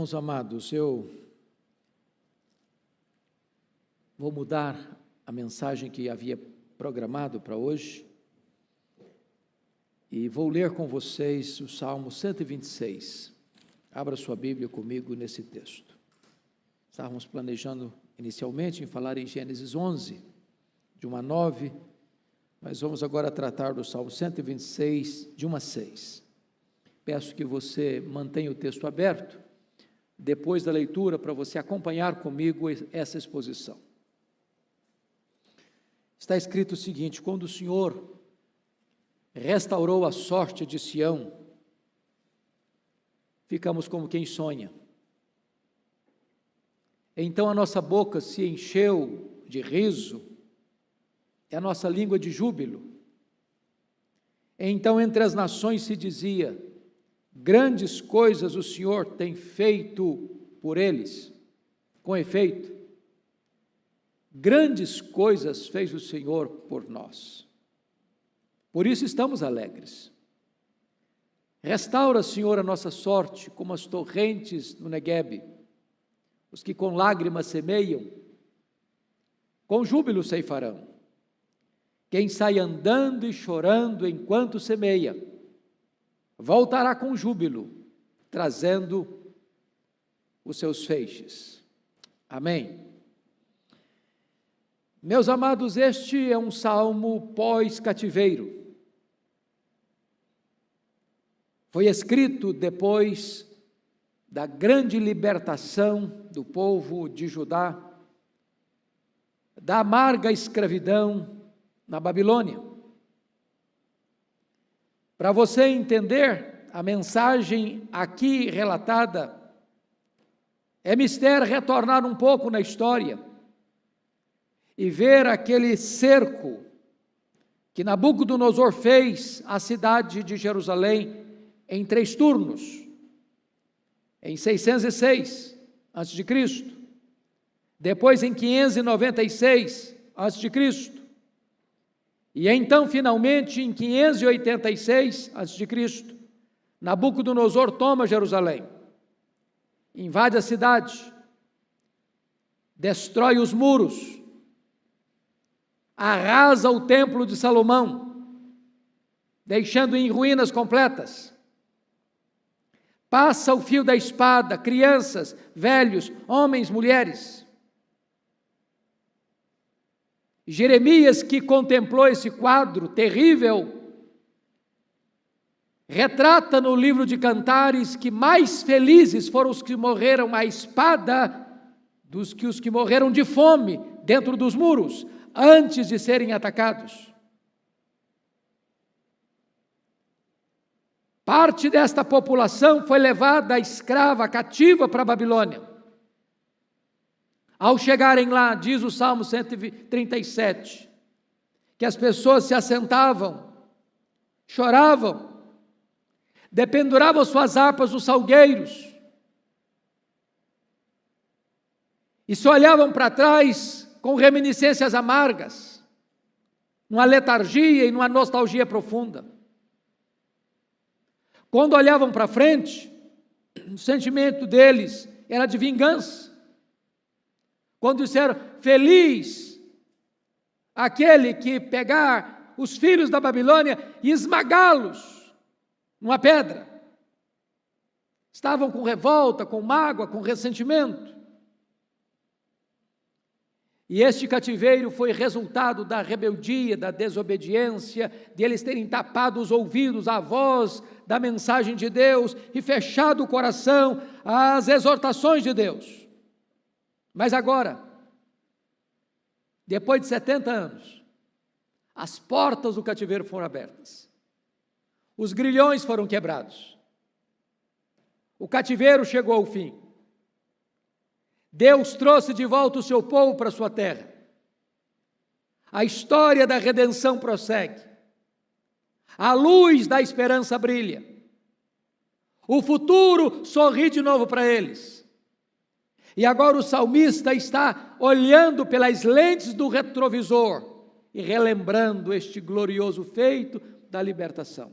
Irmãos amados, eu vou mudar a mensagem que havia programado para hoje e vou ler com vocês o Salmo 126. Abra sua Bíblia comigo nesse texto. Estávamos planejando inicialmente em falar em Gênesis 11, de 1 a 9, mas vamos agora tratar do Salmo 126, de 1 a 6. Peço que você mantenha o texto aberto, depois da leitura, para você acompanhar comigo essa exposição. Está escrito o seguinte: quando o Senhor restaurou a sorte de Sião, ficamos como quem sonha. Então a nossa boca se encheu de riso, e a nossa língua de júbilo. Então entre as nações se dizia: grandes coisas o Senhor tem feito por eles. Com efeito, grandes coisas fez o Senhor por nós. Por isso estamos alegres. Restaura, Senhor, a nossa sorte, como as torrentes no Neguebe. Os que com lágrimas semeiam, com júbilo ceifarão. Quem sai andando e chorando enquanto semeia, voltará com júbilo, trazendo os seus feixes. Amém. Meus amados, este é um salmo pós-cativeiro. Foi escrito depois da grande libertação do povo de Judá, da amarga escravidão na Babilônia. Para você entender a mensagem aqui relatada, é mister retornar um pouco na história e ver aquele cerco que Nabucodonosor fez à cidade de Jerusalém em 3 turnos, em 606 a.C., depois em 596 a.C., e então, finalmente, em 586 a.C., Nabucodonosor toma Jerusalém, invade a cidade, destrói os muros, arrasa o templo de Salomão, deixando em ruínas completas, passa o fio da espada, crianças, velhos, homens, mulheres. Jeremias, que contemplou esse quadro terrível, retrata no livro de Cantares que mais felizes foram os que morreram à espada dos que os que morreram de fome dentro dos muros, antes de serem atacados. Parte desta população foi levada escrava, cativa para a Babilônia. Ao chegarem lá, diz o Salmo 137, que as pessoas se assentavam, choravam, dependuravam suas harpas nos salgueiros, e se olhavam para trás com reminiscências amargas, numa letargia e numa nostalgia profunda. Quando olhavam para frente, o sentimento deles era de vingança. Quando disseram: feliz aquele que pegar os filhos da Babilônia e esmagá-los numa pedra. Estavam com revolta, com mágoa, com ressentimento. E este cativeiro foi resultado da rebeldia, da desobediência, de eles terem tapado os ouvidos à voz da mensagem de Deus e fechado o coração às exortações de Deus. Mas agora, depois de 70 anos, as portas do cativeiro foram abertas, os grilhões foram quebrados, o cativeiro chegou ao fim, Deus trouxe de volta o seu povo para a sua terra, a história da redenção prossegue, a luz da esperança brilha, o futuro sorri de novo para eles. E agora o salmista está olhando pelas lentes do retrovisor e relembrando este glorioso feito da libertação.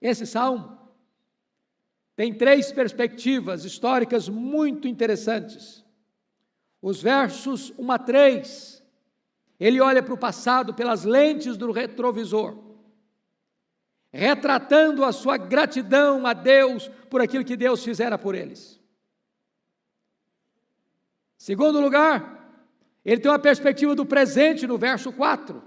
Esse salmo tem 3 perspectivas históricas muito interessantes. Os versos 1 a 3, ele olha para o passado pelas lentes do retrovisor, retratando a sua gratidão a Deus por aquilo que Deus fizera por eles. Segundo lugar, ele tem uma perspectiva do presente no verso 4,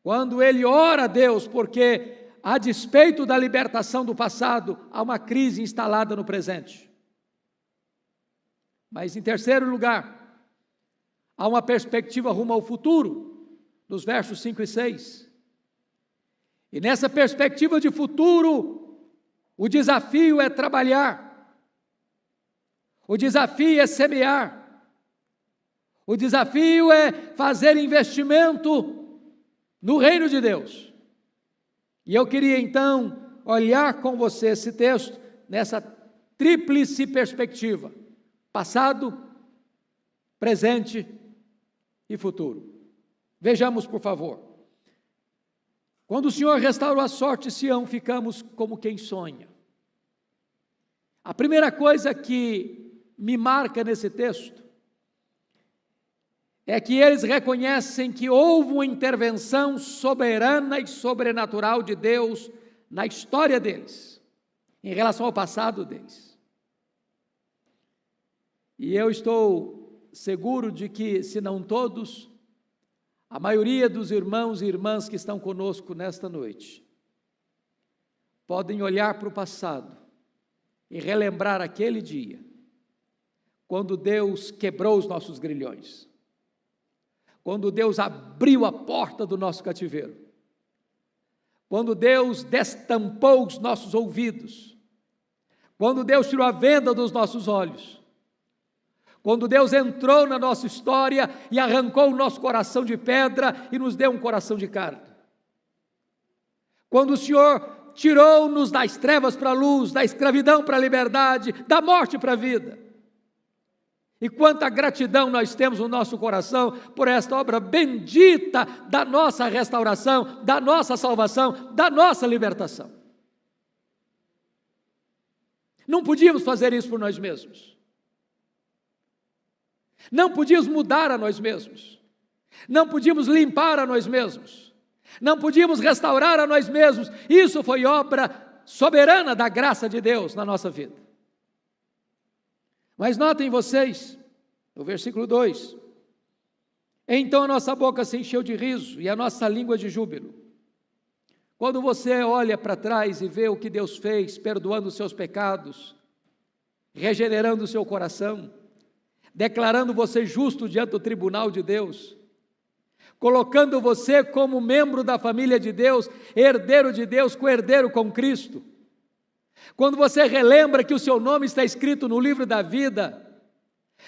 quando ele ora a Deus porque, a despeito da libertação do passado, há uma crise instalada no presente. Mas em terceiro lugar, há uma perspectiva rumo ao futuro, nos versos 5 e 6. E nessa perspectiva de futuro, o desafio é trabalhar, o desafio é semear, o desafio é fazer investimento no reino de Deus. E eu queria então olhar com você esse texto nessa tríplice perspectiva: passado, presente e futuro. Vejamos, por favor. Quando o Senhor restaurou a sorte de Sião, ficamos como quem sonha. A primeira coisa que me marca nesse texto é que eles reconhecem que houve uma intervenção soberana e sobrenatural de Deus na história deles, em relação ao passado deles. E eu estou seguro de que, se não todos, a maioria dos irmãos e irmãs que estão conosco nesta noite podem olhar para o passado e relembrar aquele dia, quando Deus quebrou os nossos grilhões, quando Deus abriu a porta do nosso cativeiro, quando Deus destampou os nossos ouvidos, quando Deus tirou a venda dos nossos olhos, quando Deus entrou na nossa história e arrancou o nosso coração de pedra e nos deu um coração de carne. Quando o Senhor tirou-nos das trevas para a luz, da escravidão para a liberdade, da morte para a vida. E quanta gratidão nós temos no nosso coração por esta obra bendita da nossa restauração, da nossa salvação, da nossa libertação. Não podíamos fazer isso por nós mesmos. Não podíamos mudar a nós mesmos. Não podíamos limpar a nós mesmos. Não podíamos restaurar a nós mesmos. Isso foi obra soberana da graça de Deus na nossa vida. Mas notem vocês, no versículo 2, então a nossa boca se encheu de riso e a nossa língua de júbilo. Quando você olha para trás e vê o que Deus fez, perdoando os seus pecados, regenerando o seu coração, declarando você justo diante do tribunal de Deus, colocando você como membro da família de Deus, herdeiro de Deus, co-herdeiro com Cristo, quando você relembra que o seu nome está escrito no livro da vida,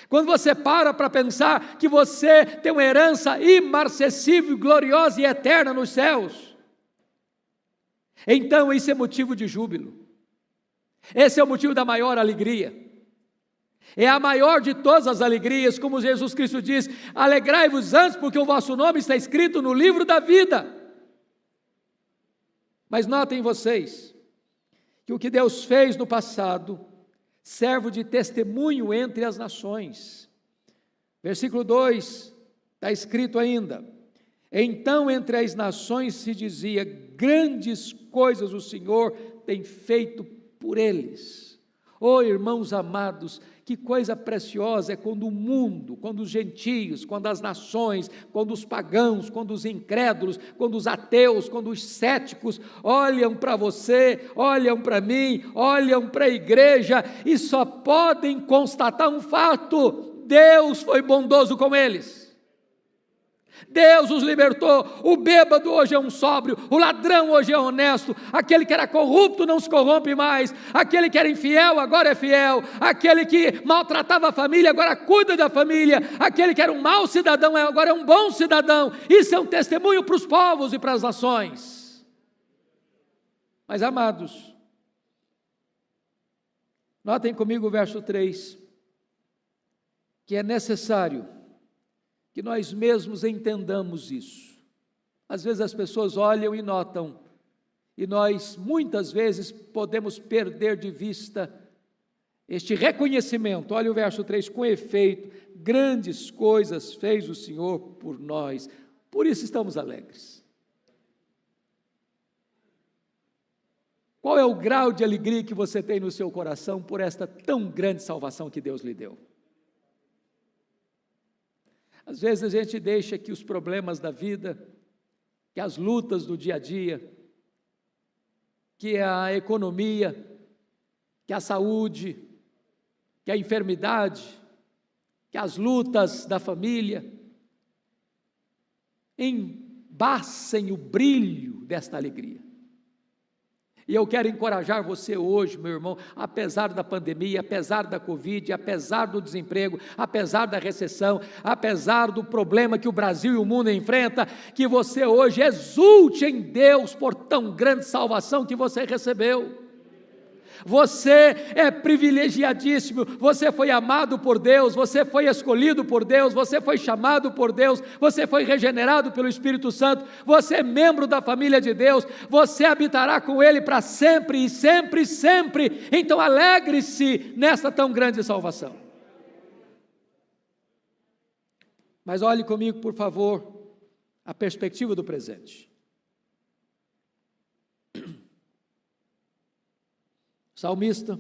quando você para pensar que você tem uma herança imarcessível, gloriosa e eterna nos céus, então isso é motivo de júbilo, esse é o motivo da maior alegria, é a maior de todas as alegrias, como Jesus Cristo diz: alegrai-vos antes, porque o vosso nome está escrito no livro da vida. Mas notem vocês, que o que Deus fez no passado serve de testemunho entre as nações. Versículo 2, está escrito ainda: então entre as nações se dizia, grandes coisas o Senhor tem feito por eles. Oh, irmãos amados, que coisa preciosa é quando o mundo, quando os gentios, quando as nações, quando os pagãos, quando os incrédulos, quando os ateus, quando os céticos olham para você, olham para mim, olham para a igreja e só podem constatar um fato: Deus foi bondoso com eles. Deus os libertou. O bêbado hoje é um sóbrio, o ladrão hoje é honesto, aquele que era corrupto não se corrompe mais, aquele que era infiel agora é fiel, aquele que maltratava a família agora cuida da família, aquele que era um mau cidadão agora é um bom cidadão. Isso é um testemunho para os povos e para as nações. Mas amados, notem comigo o verso 3, que é necessário que nós mesmos entendamos isso. Às vezes as pessoas olham e notam E nós, muitas vezes, podemos perder de vista este reconhecimento. Olha o verso 3, com efeito, grandes coisas fez o Senhor por nós, por isso estamos alegres. Qual é o grau de alegria que você tem no seu coração por esta tão grande salvação que Deus lhe deu? Às vezes a gente deixa que os problemas da vida, que as lutas do dia a dia, que a economia, que a saúde, que a enfermidade, que as lutas da família, embaçem o brilho desta alegria. E eu quero encorajar você hoje, meu irmão, apesar da pandemia, apesar da Covid, apesar do desemprego, apesar da recessão, apesar do problema que o Brasil e o mundo enfrentam, que você hoje exulte em Deus por tão grande salvação que você recebeu. Você é privilegiadíssimo, você foi amado por Deus, você foi escolhido por Deus, você foi chamado por Deus, você foi regenerado pelo Espírito Santo, você é membro da família de Deus, você habitará com Ele para sempre e sempre, sempre. Então alegre-se nessa tão grande salvação. Mas olhe comigo, por favor, a perspectiva do presente. Salmista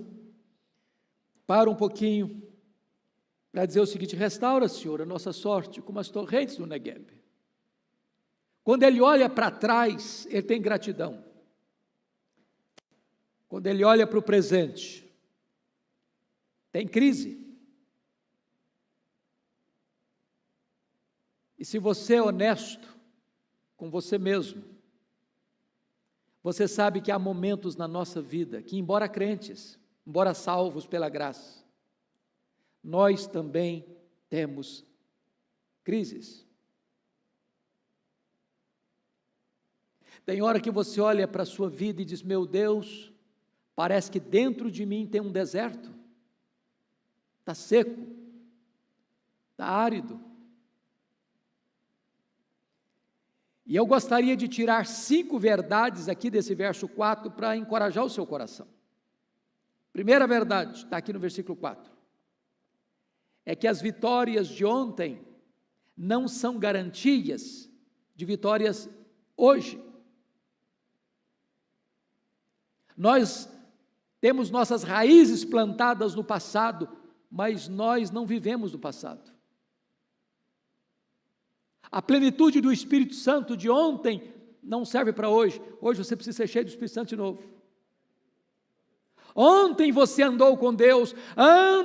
para um pouquinho para dizer o seguinte: restaura, Senhor, a nossa sorte como as torrentes do Negueb. Quando ele olha para trás, ele tem gratidão. Quando ele olha para o presente, tem crise. E se você é honesto com você mesmo, você sabe que há momentos na nossa vida que, embora crentes, embora salvos pela graça, nós também temos crises. Tem hora que você olha para a sua vida e diz: meu Deus, parece que dentro de mim tem um deserto, está seco, está árido. E eu gostaria de tirar 5 verdades aqui desse verso 4 para encorajar o seu coração. Primeira verdade, está aqui no versículo 4, é que as vitórias de ontem não são garantias de vitórias hoje. Nós temos nossas raízes plantadas no passado, mas nós não vivemos no passado. A plenitude do Espírito Santo de ontem não serve para hoje. Hoje você precisa ser cheio do Espírito Santo de novo. Ontem você andou com Deus,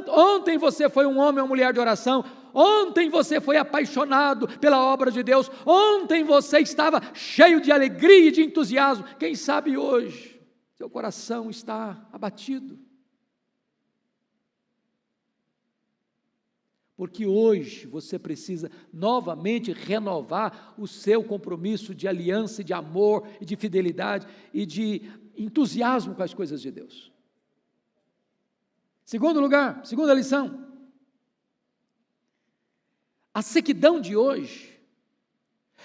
ontem você foi um homem ou mulher de oração, ontem você foi apaixonado pela obra de Deus, ontem você estava cheio de alegria e de entusiasmo. Quem sabe hoje seu coração está abatido. Porque hoje você precisa novamente renovar o seu compromisso de aliança, de amor e de fidelidade e de entusiasmo com as coisas de Deus. Segundo lugar, segunda lição, a sequidão de hoje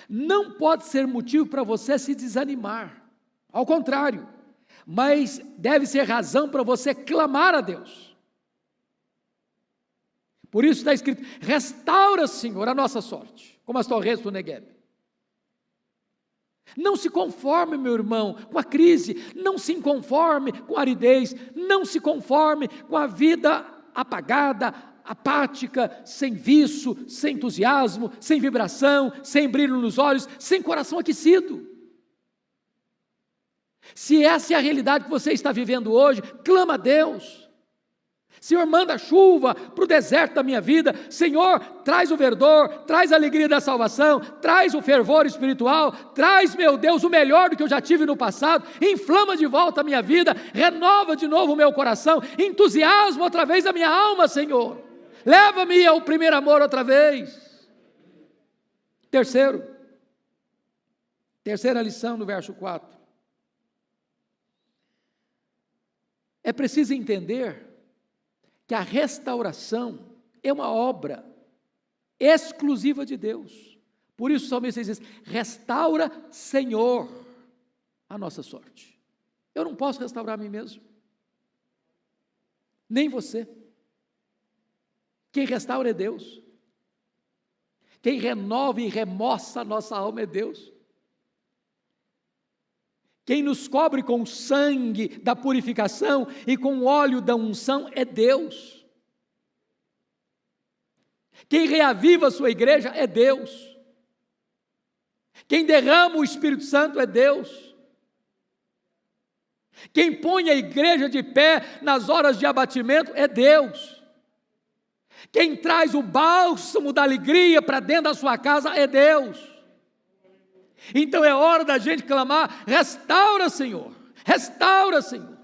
não pode ser motivo para você se desanimar, ao contrário, mas deve ser razão para você clamar a Deus. Por isso está escrito: restaura, Senhor, a nossa sorte, como as torrentes do Negueb. Não se conforme, meu irmão, com a crise, não se conforme com a aridez, não se conforme com a vida apagada, apática, sem viço, sem entusiasmo, sem vibração, sem brilho nos olhos, sem coração aquecido. Se essa é a realidade que você está vivendo hoje, clama a Deus. Senhor, manda chuva para o deserto da minha vida. Senhor, traz o verdor, traz a alegria da salvação, traz o fervor espiritual, traz, meu Deus, o melhor do que eu já tive no passado, inflama de volta a minha vida, renova de novo o meu coração, entusiasmo outra vez a minha alma, Senhor. Leva-me ao primeiro amor outra vez. Terceira lição no verso 4. É preciso entender que a restauração é uma obra exclusiva de Deus. Por isso o salmista diz: restaura, Senhor, a nossa sorte. Eu não posso restaurar a mim mesmo, nem você. Quem restaura é Deus. Quem renova e remoça a nossa alma é Deus. Quem nos cobre com o sangue da purificação e com o óleo da unção é Deus. Quem reaviva a sua igreja é Deus. Quem derrama o Espírito Santo é Deus. Quem põe a igreja de pé nas horas de abatimento é Deus. Quem traz o bálsamo da alegria para dentro da sua casa é Deus. Então é hora da gente clamar: restaura, Senhor, restaura, Senhor.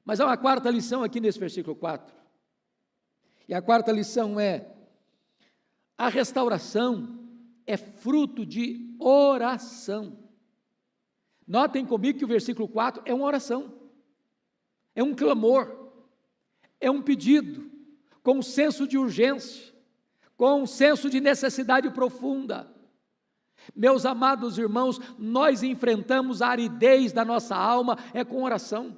Mas há uma quarta lição aqui nesse versículo 4. E a quarta lição é: a restauração é fruto de oração. Notem comigo que o versículo 4 é uma oração, é um clamor, é um pedido, com um senso de urgência, com um senso de necessidade profunda. Meus amados irmãos, nós enfrentamos a aridez da nossa alma, é com oração.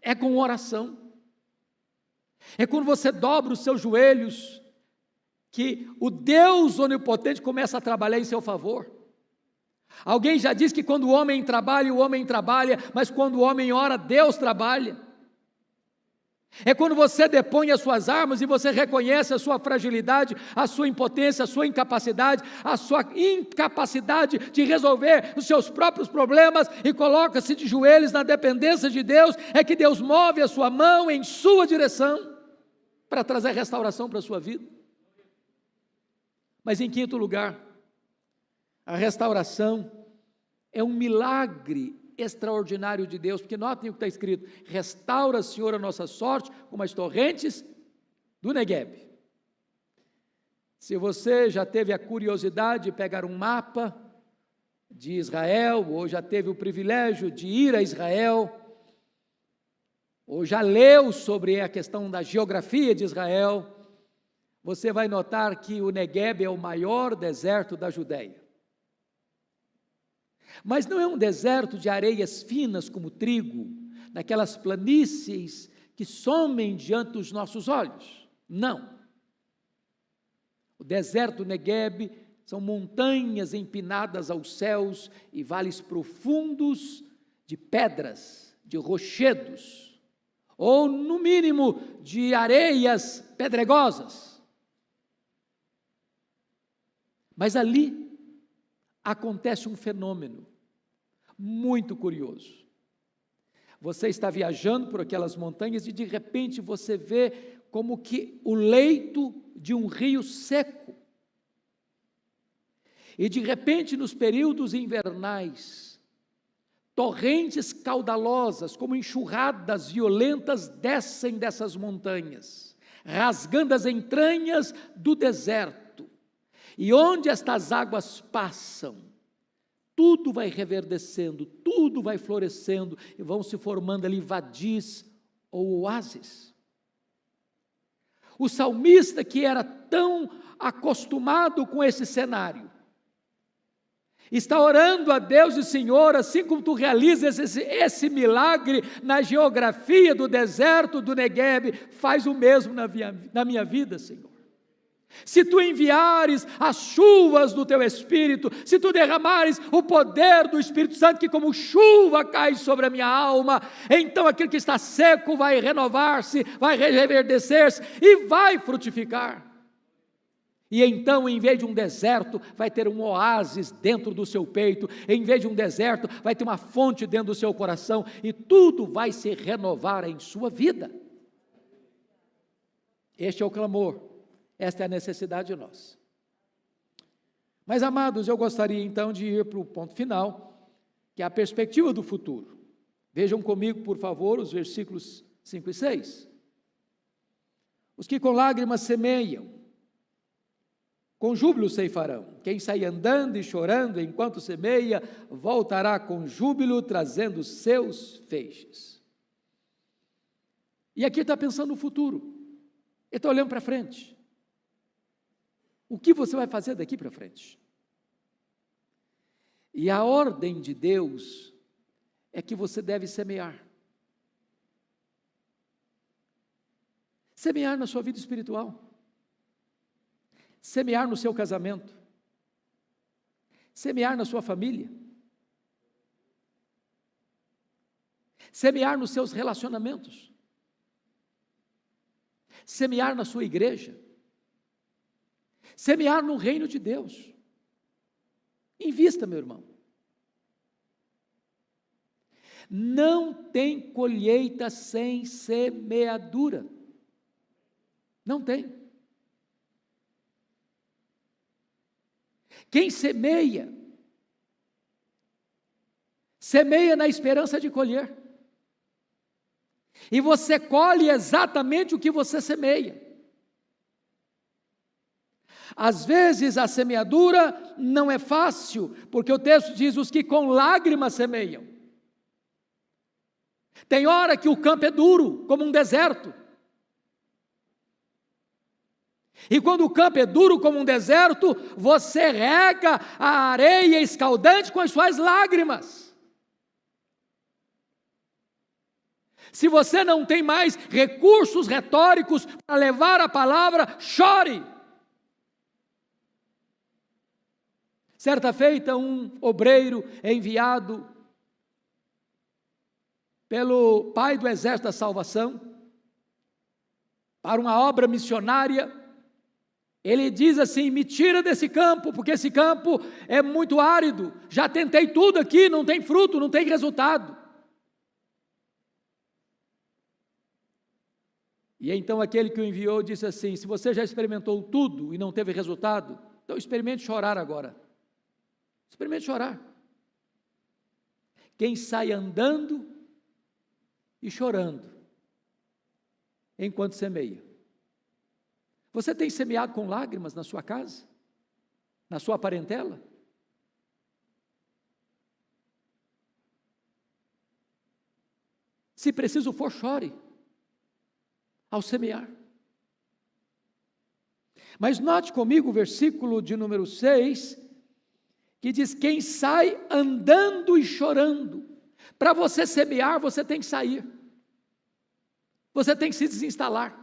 É com oração. É quando você dobra os seus joelhos, que o Deus onipotente começa a trabalhar em seu favor. Alguém já disse que quando o homem trabalha, mas quando o homem ora, Deus trabalha. É quando você depõe as suas armas e você reconhece a sua fragilidade, a sua impotência, a sua incapacidade de resolver os seus próprios problemas e coloca-se de joelhos na dependência de Deus, é que Deus move a sua mão em sua direção para trazer restauração para a sua vida. Mas em quinto lugar, a restauração é um milagre extraordinário de Deus, porque notem o que está escrito: restaura, Senhor, a nossa sorte como as torrentes do Negueb. Se você já teve a curiosidade de pegar um mapa de Israel, ou já teve o privilégio de ir a Israel, ou já leu sobre a questão da geografia de Israel, você vai notar que o Negueb é o maior deserto da Judeia. Mas não é um deserto de areias finas como trigo, naquelas planícies que somem diante dos nossos olhos. Não. O deserto do Negueb são montanhas empinadas aos céus e vales profundos de pedras, de rochedos, ou no mínimo de areias pedregosas. Mas ali acontece um fenômeno muito curioso. Você está viajando por aquelas montanhas e de repente você vê como que o leito de um rio seco. E de repente, nos períodos invernais, torrentes caudalosas, como enxurradas violentas, descem dessas montanhas, rasgando as entranhas do deserto. E onde estas águas passam, tudo vai reverdecendo, tudo vai florescendo, e vão se formando ali vadis ou oásis. O salmista, que era tão acostumado com esse cenário, está orando a Deus e: Senhor, assim como Tu realizas esse milagre na geografia do deserto do Negueb, faz o mesmo na minha vida, Senhor. Se Tu enviares as chuvas do Teu Espírito, se Tu derramares o poder do Espírito Santo, que como chuva cai sobre a minha alma, então aquilo que está seco vai renovar-se, vai reverdecer-se e vai frutificar. E então, em vez de um deserto, vai ter um oásis dentro do seu peito, em vez de um deserto, vai ter uma fonte dentro do seu coração, e tudo vai se renovar em sua vida. Este é o clamor. Esta é a necessidade de nós. Mas, amados, eu gostaria então de ir para o ponto final, que é a perspectiva do futuro. Vejam comigo, por favor, os versículos 5 e 6. Os que com lágrimas semeiam, com júbilo ceifarão. Quem sai andando e chorando enquanto semeia, voltará com júbilo, trazendo seus feixes. E aqui está pensando no futuro. Ele está olhando para frente. O que você vai fazer daqui para frente? E a ordem de Deus é que você deve semear. Semear na sua vida espiritual. Semear no seu casamento. Semear na sua família. Semear nos seus relacionamentos. Semear na sua igreja. Semear no reino de Deus. Invista, meu irmão. Não tem colheita sem semeadura. Não tem. Quem semeia, semeia na esperança de colher. E você colhe exatamente o que você semeia. Às vezes a semeadura não é fácil, porque o texto diz: os que com lágrimas semeiam. Tem hora que o campo é duro, como um deserto. E quando o campo é duro como um deserto, você rega a areia escaldante com as suas lágrimas. Se você não tem mais recursos retóricos para levar a palavra, chore. Certa feita, um obreiro enviado pelo pai do Exército da Salvação para uma obra missionária, ele diz assim: me tira desse campo, porque esse campo é muito árido, já tentei tudo aqui, não tem fruto, não tem resultado. E então aquele que o enviou disse assim: se você já experimentou tudo e não teve resultado, então experimente chorar agora. Experimente chorar. Quem sai andando e chorando enquanto semeia. Você tem semeado com lágrimas na sua casa? Na sua parentela? Se preciso for, chore ao semear. Mas note comigo o versículo de número 6, que diz: quem sai andando e chorando. Para você semear, você tem que sair. Você tem que se desinstalar.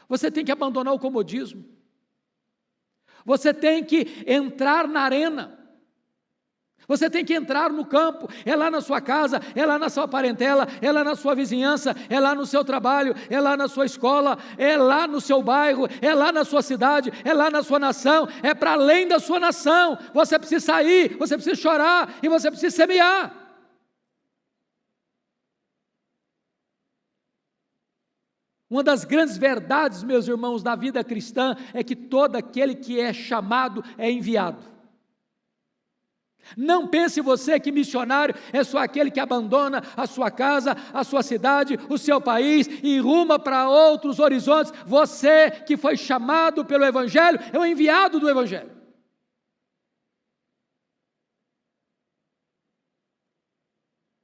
Você tem que abandonar o comodismo. Você tem que entrar na arena. Você tem que entrar no campo. É lá na sua casa, é lá na sua parentela, é lá na sua vizinhança, é lá no seu trabalho, é lá na sua escola, é lá no seu bairro, é lá na sua cidade, é lá na sua nação, é para além da sua nação. Você precisa sair, você precisa chorar e você precisa semear. Uma das grandes verdades, meus irmãos, da vida cristã é que todo aquele que é chamado é enviado. Não pense você que missionário é só aquele que abandona a sua casa, a sua cidade, o seu país e ruma para outros horizontes. Você que foi chamado pelo Evangelho é o enviado do Evangelho.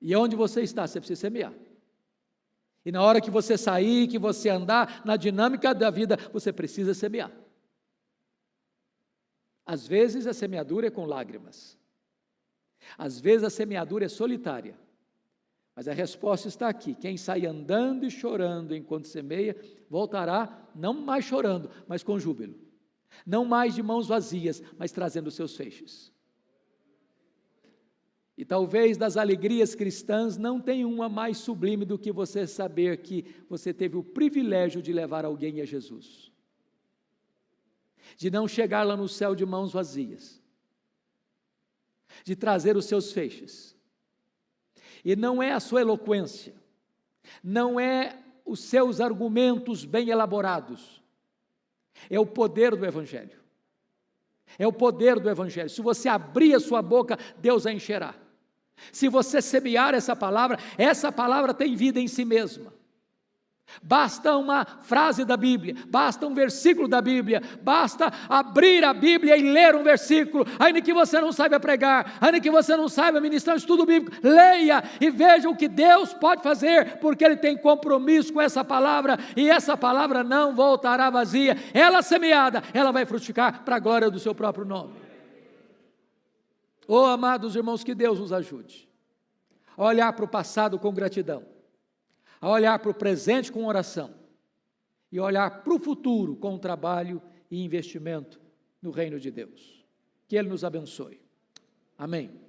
E onde você está, você precisa semear. E na hora que você sair, que você andar na dinâmica da vida, você precisa semear. Às vezes a semeadura é com lágrimas. Às vezes a semeadura é solitária. Mas a resposta está aqui: quem sai andando e chorando enquanto semeia, voltará não mais chorando, mas com júbilo. Não mais de mãos vazias, mas trazendo os seus feixes. E talvez das alegrias cristãs não tem uma mais sublime do que você saber que você teve o privilégio de levar alguém a Jesus. De não chegar lá no céu de mãos vazias. De trazer os seus feixes. E não é a sua eloquência, não é os seus argumentos bem elaborados, é o poder do Evangelho. É o poder do Evangelho. Se você abrir a sua boca, Deus a encherá. Se você semear essa palavra tem vida em si mesma. Basta uma frase da Bíblia, basta um versículo da Bíblia, basta abrir a Bíblia e ler um versículo, ainda que você não saiba pregar, ainda que você não saiba ministrar um estudo bíblico, leia e veja o que Deus pode fazer, porque Ele tem compromisso com essa palavra, e essa palavra não voltará vazia. Ela semeada, ela vai frutificar para a glória do seu próprio nome. Oh, amados irmãos, que Deus nos ajude a olhar para o passado com gratidão, a olhar para o presente com oração e olhar para o futuro com trabalho e investimento no reino de Deus. Que Ele nos abençoe. Amém.